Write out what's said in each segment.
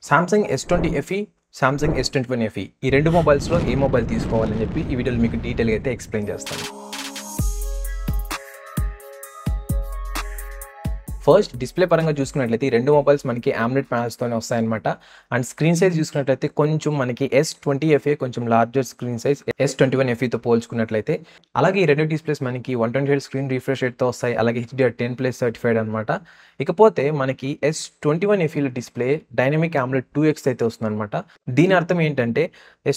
Samsung S20 FE, Samsung S21 FE ఈ రెండు మొబైల్స్లో ఏ mobile తీసుకోవాలని చెప్పి ఈ వీడియోలో మీకు డీటెయిల్గా అయితే ఎక్స్ప్లెయిన్ చేస్తాను. ఫస్ట్ డిస్ప్లే పరంగా చూసుకున్నట్లయితే ఈ రెండు మొబైల్స్ మనకి AMOLED ప్యానల్స్తోనే వస్తాయన్నమాట. అండ్ స్క్రీన్ సైజ్ చూసుకున్నట్లయితే కొంచెం మనకి S20 FE కొంచెం లార్జర్ స్క్రీన్ సైజ్ S21 FEతో పోల్చుకున్నట్లయితే. అలాగే ఈ రెండు డిస్ప్లేస్ మనకి 120Hz స్క్రీన్ రిఫ్రెష్ రేట్తో వస్తాయి. అలాగే HDR10+ సర్టిఫైడ్ అనమాట. ఇకపోతే మనకి S21 FEలో display dynamic AMOLED 2X అయితే వస్తుందన్నమాట. దీని అర్థం ఏంటంటే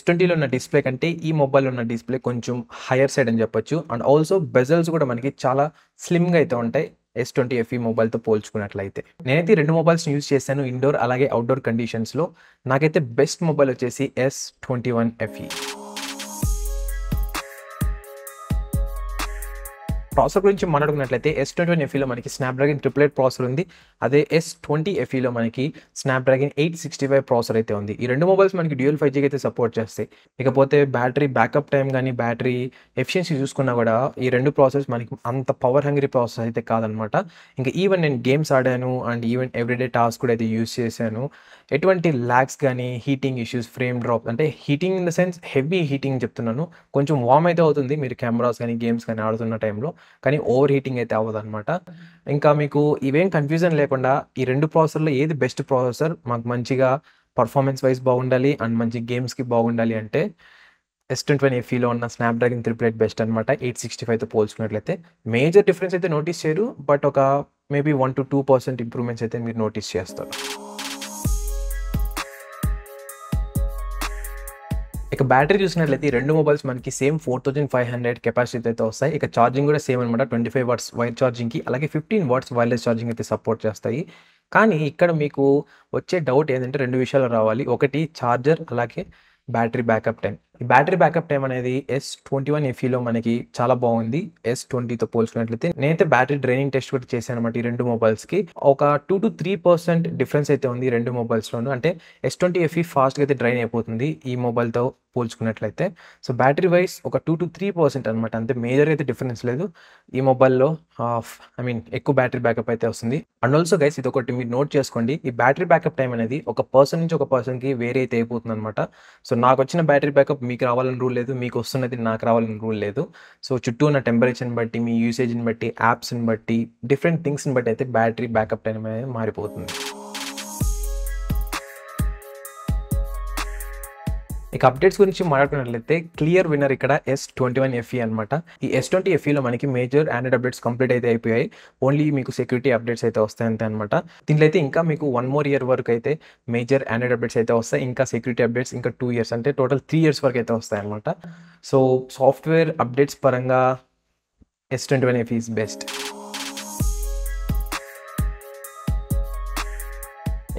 S20లో ఉన్న డిస్ప్లే కంటే ఈ మొబైల్లో ఉన్న డిస్ప్లే కొంచెం హైయర్ సైడ్ అని చెప్పొచ్చు. అండ్ ఆల్సో బెజల్స్ కూడా మనకి చాలా స్లిమ్గా అయితే ఉంటాయి S20 FE మొబైల్తో పోల్చుకున్నట్లయితే. నేనైతే ఈ రెండు మొబైల్స్ని యూజ్ చేశాను ఇండోర్ అలాగే అవుట్డోర్ కండిషన్స్లో. నాకైతే బెస్ట్ మొబైల్ వచ్చేసి S21 FE. ప్రాసెసర్ గురించి మాట్లాడుకున్నట్లయితే S21 FEలో మనకి స్నాప్డ్రాగన్ 888 ప్రాసెసర్ ఉంది. అదే S20 FEలో మనకి స్నాప్డ్రాగన్ 865 ప్రాసెసర్ అయితే ఉంది. ఈ రెండు మొబైల్స్ మనకి డ్యూయల్ 5G అయితే సపోర్ట్ చేస్తాయి. ఇకపోతే బ్యాటరీ బ్యాకప్ టైం కానీ బ్యాటరీ ఎఫిషియన్సీ చూసుకున్నా కూడా ఈ రెండు ప్రాసెసర్స్ మనకి అంత పవర్ హంగ్రీ ప్రాసెసర్ అయితే కాదనమాట. ఇంకా ఈవెన్ నేను గేమ్స్ ఆడాను అండ్ ఈవెన్ ఎవ్రీడే టాస్క్ కూడా అయితే యూజ్ చేశాను. ఎటువంటి ల్యాగ్స్ కానీ హీటింగ్ ఇష్యూస్ ఫ్రేమ్ డ్రాప్ అంటే heating in the sense heavy heating చెప్తున్నాను. కొంచెం వార్మ్ అయితే అవుతుంది మీరు కెమెరాస్ కానీ గేమ్స్ కానీ ఆడుతున్న టైంలో, కానీ ఓవర్ హీటింగ్ అయితే అవ్వదు అనమాట. ఇంకా మీకు ఇవేం కన్ఫ్యూజన్ లేకుండా ఈ రెండు ప్రాసెసర్లో ఏది బెస్ట్ ప్రాసెసర్ మాకు మంచిగా పర్ఫార్మెన్స్ వైజ్ బాగుండాలి అండ్ మంచి గేమ్స్కి బాగుండాలి అంటే S21 FEలో ఉన్న స్నాప్డ్రాగన్ 888 బెస్ట్ అనమాట. 865తో పోల్చుకున్నట్లయితే మేజర్ డిఫరెన్స్ అయితే నోటీస్ చేయరు, బట్ ఒక మేబీ 1 to 2% ఇంప్రూవ్మెంట్స్ అయితే మీరు నోటీస్ చేస్తారు. ఇక బ్యాటరీ చూసినట్లయితే ఈ రెండు మొబైల్స్ మనకి సేమ్ 4500 కెపాసిటీ అయితే వస్తాయి. ఇక ఛార్జింగ్ కూడా సేమ్ అనమాట. 25 వాట్స్ వైర్ ఛార్జింగ్కి అలాగే 15 వాట్స్ వైర్లెస్ ఛార్జింగ్ అయితే సపోర్ట్ చేస్తాయి. కానీ ఇక్కడ మీకు వచ్చే డౌట్ ఏంటంటే రెండు విషయాలు రావాలి. ఒకటి ఛార్జర్ అలాగే బ్యాటరీ బ్యాకప్ టైం. ఈ బ్యాటరీ బ్యాకప్ టైం అనేది S21 FEలో మనకి చాలా బాగుంది S20తో పోల్చుకున్నట్లయితే. నేనైతే బ్యాటరీ డ్రైనింగ్ టెస్ట్ కూడా చేశాను అనమాట ఈ రెండు మొబైల్స్కి. ఒక 2 to 3% డిఫరెన్స్ అయితే ఉంది ఈ రెండు మొబైల్స్లోనూ. అంటే S20 FE ఫాస్ట్గా అయితే డ్రైన్ అయిపోతుంది ఈ మొబైల్తో పోల్చుకున్నట్లయితే. సో బ్యాటరీ వైజ్ ఒక 2 to 3% అనమాట, అంతే. మేజర్ అయితే డిఫరెన్స్ లేదు ఈ మొబైల్లో. ఎక్కువ బ్యాటరీ బ్యాకప్ అయితే వస్తుంది. అండ్ ఆల్సో గైస్ ఇది ఒకటి మీరు నోట్ చేసుకోండి, ఈ బ్యాటరీ బ్యాకప్ టైం అనేది ఒక పర్సన్ నుంచి ఒక పర్సన్కి వేరే అయితే అయిపోతుంది అనమాట. సో నాకు వచ్చిన బ్యాటరీ బ్యాకప్ మీకు రావాలని రూల్ లేదు, మీకు వస్తున్నది నాకు రావాలని రూల్ లేదు. సో చుట్టూ ఉన్న టెంపరేచర్ని బట్టి, మీ యూసేజ్ని బట్టి, యాప్స్ని బట్టి, డిఫరెంట్ థింగ్స్ని బట్టి అయితే బ్యాటరీ బ్యాకప్ టైం అనేది మారిపోతుంది. ఇక అప్డేట్స్ గురించి మాట్లాడుకున్నట్లయితే క్లియర్ విన్నర్ ఇక్కడ S21 FE అనమాట. ఈ S20 FEలో మనకి మేజర్ ఆండ్రాయిడ్ అప్డేట్స్ కంప్లీట్ అయితే అయిపోయాయి. ఓన్లీ మీకు సెక్యూరిటీ అప్డేట్స్ అయితే వస్తాయి అంతే అనమాట. దీంట్లో అయితే ఇంకా మీకు 1 more year వరకు అయితే మేజర్ ఆండ్రాయిడ్ అప్డేట్స్ అయితే వస్తాయి. ఇంకా సెక్యూరిటీ అప్డేట్స్ ఇంకా 2 years అంటే టోటల్ 3 years వరకు అయితే వస్తాయి అనమాట. సో సాఫ్ట్వేర్ అప్డేట్స్ పరంగా S21 FE ఈజ్ బెస్ట్.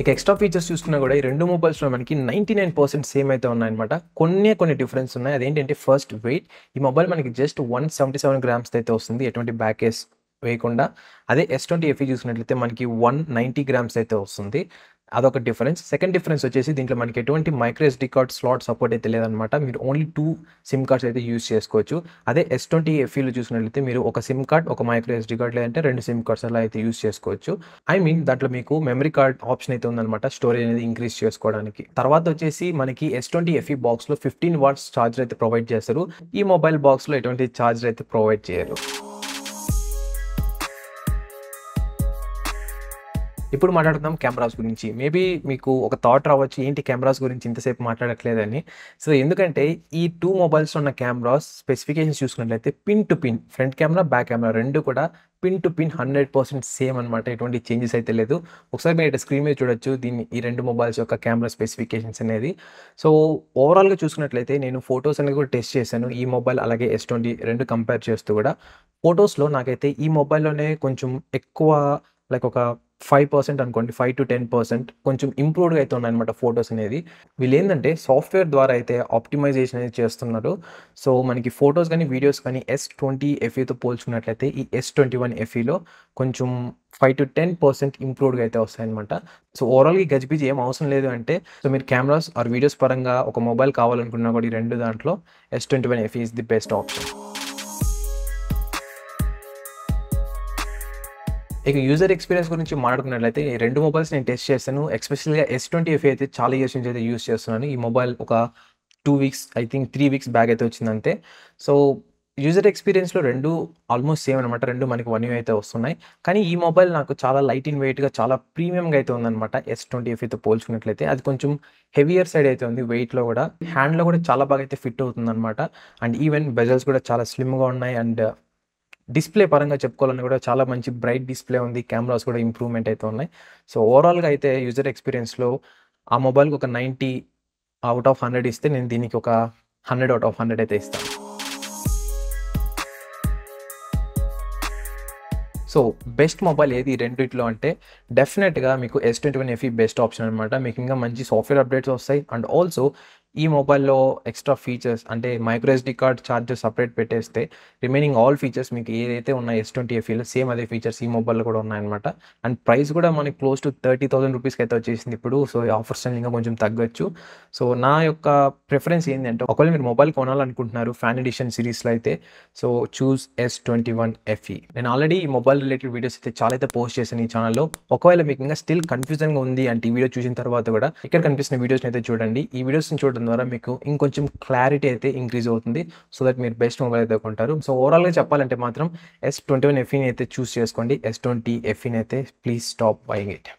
ఇక ఎక్స్ట్రా ఫీచర్స్ చూసుకున్నా కూడా ఈ రెండు మొబైల్స్లో మనకి 99% సేమ్ అయితే ఉన్నాయన్నమాట. కొన్ని డిఫరెన్స్ ఉన్నాయి. అదేంటంటే ఫస్ట్ వెయిట్. ఈ మొబైల్ మనకి జస్ట్ 177 grams అయితే వస్తుంది, ఎటువంటి బ్యాక్ కేస్ వేయకుండా. అదే S20 FE చూసినట్లయితే మనకి 190 grams అయితే వస్తుంది. అదొక డిఫరెన్స్. సెకండ్ డిఫరెన్స్ వచ్చేసి దీంట్లో మనకి ఎటువంటి micro SD card slot support అయితే లేదనమాట. మీరు ఓన్లీ 2 SIM కార్డ్స్ అయితే యూజ్ చేసుకోవచ్చు. అదే S20 FEలో చూసినట్లయితే మీరు ఒక SIM కార్డ్, ఒక మైక్రో SD కార్డ్, లేదంటే 2 SIM కార్డ్స్ అలా అయితే యూజ్ చేసుకోవచ్చు. దాంట్లో మీకు మెమరీ కార్డ్ ఆప్షన్ అయితే ఉందన్నమాట, స్టోరేజ్ అనేది ఇంక్రీజ్ చేసుకోవడానికి. తర్వాత వచ్చేసి మనకి S20 FE బాక్స్లో 15 watts ఛార్జర్ అయితే ప్రొవైడ్ చేస్తారు. ఈ మొబైల్ బాక్స్లో ఎటువంటి ఛార్జర్ అయితే ప్రొవైడ్ చేయరు. ఇప్పుడు మాట్లాడుతున్నాం కెమెరాస్ గురించి. మేబీ మీకు ఒక థాట్ రావచ్చు, ఏంటి కెమెరాస్ గురించి ఇంతసేపు మాట్లాడట్లేదని. సో ఎందుకంటే ఈ 2 మొబైల్స్లో ఉన్న కెమెరాస్ స్పెసిఫికేషన్స్ చూసుకున్నట్లయితే pin to pin, front camera back camera రెండు కూడా పిన్ టు పిన్ 100% సేమ్ అనమాట. ఎటువంటి చేంజెస్ అయితే లేదు. ఒకసారి మీరు స్క్రీన్ మీద చూడొచ్చు ఈ రెండు మొబైల్స్ యొక్క కెమెరా స్పెసిఫికేషన్స్ అనేది. సో ఓవరాల్గా చూసుకున్నట్లయితే నేను ఫొటోస్ అనేది కూడా టెస్ట్ చేశాను, ఈ మొబైల్ అలాగే S20 రెండు కంపేర్ చేస్తూ కూడా. ఫొటోస్లో నాకైతే ఈ మొబైల్లోనే కొంచెం ఎక్కువ లైక్ ఒక 5% అనుకోండి, 5 to 10% కొంచెం ఇంప్రూవ్డ్గా అయితే ఉన్నాయన్నమాట ఫొటోస్ అనేది. వీళ్ళు ఏంటంటే సాఫ్ట్వేర్ ద్వారా అయితే ఆప్టిమైజేషన్ అనేది చేస్తున్నారు. సో మనకి ఫొటోస్ కానీ వీడియోస్ కానీ S20 FEతో పోల్చుకున్నట్లయితే ఈ S21 FEలో కొంచెం 5 to 10% ఇంప్రూవ్డ్గా అయితే వస్తాయన్నమాట. సో ఓవరాల్గా గజిబిజి ఏం అవసరం లేదు అంటే, సో మీరు కెమెరాస్ ఆర్ వీడియోస్ పరంగా ఒక మొబైల్ కావాలనుకున్నా కూడా ఈ రెండు దాంట్లో S21 FE is the best option. ఇక యూజర్ ఎక్స్‌పీరియన్స్ గురించి మాట్లాడుకున్నట్లయితే ఈ 2 మొబైల్స్ నేను టెస్ట్ చేశాను. ఎస్పెషల్‌గా S20 FE అయితే చాలా ఇయర్స్ నుంచి అయితే యూజ్ చేస్తున్నాను. ఈ మొబైల్ ఒక 2 weeks I think 3 weeks back అయితే వచ్చిందంతే. సో, యూజర్ ఎక్స్‌పీరియన్స్‌లో 2 ఆల్మోస్ట్ సేమ్ అనమాట. 2 మనకి వన్ యూఐ అయితే వస్తున్నాయి. కానీ ఈ మొబైల్ నాకు చాలా లైట్ ఇన్ వెయిట్‌గా చాలా ప్రీమియంగా అయితే ఉందనమాట. S20 FEతో పోల్చుకున్నట్లయితే. అది కొంచెం హెవియర్ సైడ్ అయితే ఉంది వెయిట్‌లో గూడా. హ్యాండ్‌లో గూడా చాలా బాగా అయితే ఫిట్ అవుతుందనమాట. అండ్ ఈవెన్ బెజల్స్ కూడా చాలా స్లిమ్‌గా ఉన్నాయి. అండ్ డిస్‌ప్లే పరంగా చెప్పుకోవాలన్నా కూడా చాలా మంచి బ్రైట్ డిస్‌ప్లే ఉంది. కెమెరాస్ కూడా ఇంప్రూవ్‌మెంట్ అయితే ఉన్నాయి. సో, ఓవరాల్‌గా అయితే యూజర్ ఎక్స్‌పీరియన్స్‌లో ఆ మొబైల్‌కి ఒక 90 ఔట్ ఆఫ్ 100 ఇస్తే నేను దీనికి ఒక 100 ఔట్ ఆఫ్ 100 అయితే ఇస్తాను. సో, బెస్ట్ మొబైల్ ఏది ఈ రెండిట్లో అంటే డెఫినెట్‌గా మీకు S21 FE బెస్ట్ ఆప్షన్ అనమాట. మీకు ఇంకా మంచి సాఫ్ట్‌వేర్ అప్డేట్స్ వస్తాయి. అండ్ ఆల్సో ఈ మొబైల్‌లో ఎక్స్‌ట్రా ఫీచర్స్ అంటే micro SD card charger separate పెట్టేస్తే రిమైనింగ్ ఆల్ ఫీచర్స్ మీకు ఏదైతే ఉన్నాయో S20 FEలో సేమ్ అదే ఫీచర్స్ ఈ మొబైల్‌లో కూడా ఉన్నాయన్నమాట. అండ్ ప్రైస్ కూడా మనకి క్లోజ్ టు 30,000 రూపీస్‌కి అయితే వచ్చేసింది ఇప్పుడు. సో, ఈ ఆఫర్స్ అన్ని ఇంకా కొంచెం తగ్గొచ్చు. సో, నా యొక్క ప్రిఫరెన్స్ ఏందంటే ఒకవేళ మీరు మొబైల్ కొనాలనుకుంటున్నారు ఫ్యాన్ ఎడిషన్ సిరీస్‌లో అయితే సో, చూస్ S21 FE. నేను ఆల్రెడీ ఈ మొబైల్ రిలేటెడ్ వీడియోస్ అయితే చాలా అయితే పోస్ట్ చేశాను ఈ ఛానెల్‌లో. ఒకవేళ మీకు ఇంకా స్టిల్ కన్‌ఫ్యూజన్‌గా ఉంది అంటే ఈ వీడియో చూసిన తర్వాత కూడా ఇక్కడ కనిపిస్తున్న వీడియోస్‌ని అయితే చూడండి. ఈ వీడియోస్‌ని చూడడం ద్వారా మీకు ఇంకొంచెం క్లారిటీ అయితే ఇంక్రీజ్ అవుతుంది. సో దట్ మీరు బెస్ట్ మొబైల్ అయితే కొంటారు. సో ఓవరాల్‌గా చెప్పాలంటే మాత్రం S21 FEని అయితే చూస్ చేసుకోండి. S20 FEని అయితే ప్లీజ్ స్టాప్ బయింగ్ ఇట్.